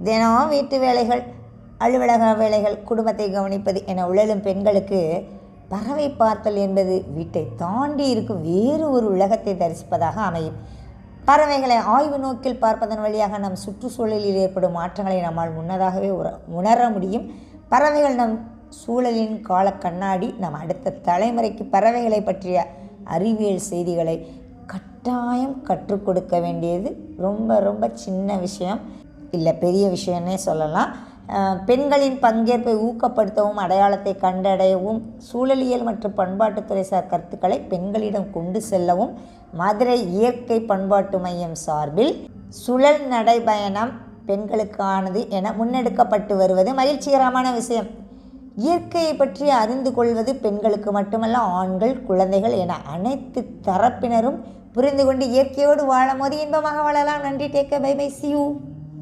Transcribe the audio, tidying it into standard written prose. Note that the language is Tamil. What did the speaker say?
தினம் வீட்டு வேலைகள், அலுவலக வேலைகள், குடும்பத்தை கவனிப்பது என உழலும் பெண்களுக்கு பறவை பார்த்தல் என்பது வீட்டை தாண்டி இருக்கும் வேறு ஒரு உலகத்தை தரிசிப்பதாக அமையும். பறவைகளை ஆய்வு நோக்கில் பார்ப்பதன் வழியாக நம் சுற்றுச்சூழலில் ஏற்படும் மாற்றங்களை நம்மால் முன்னதாகவே உணர முடியும். பறவைகள் நம் சூழலின் கால கண்ணாடி. நம் அடுத்த தலைமுறைக்கு பறவைகளை பற்றிய அறிவியல் செய்திகளை கட்டாயம் கற்றுக் கொடுக்க வேண்டியது ரொம்ப ரொம்ப சின்ன விஷயம் இல்லை, பெரிய விஷயம்னே சொல்லலாம். பெண்களின் பங்கேற்பை ஊக்கப்படுத்தவும் அடையாளத்தை கண்டடையவும் சூழலியல் மற்றும் பண்பாட்டுத்துறை சார் கருத்துக்களை பெண்களிடம் கொண்டு செல்லவும் மதுரை இயற்கை பண்பாட்டு மையம் சார்பில் சுழல் நடைபயணம் பெண்களுக்கானது என முன்னெடுக்கப்பட்டு வருவது மகிழ்ச்சிகரமான விஷயம். இயற்கையை பற்றி அறிந்து கொள்வது பெண்களுக்கு மட்டுமல்ல, ஆண்கள், குழந்தைகள் என அனைத்து தரப்பினரும் புரிந்து கொண்டு இயற்கையோடு வாழும் போது இன்பமாக வாழலாம். நன்றி. Take care. Bye bye. See you.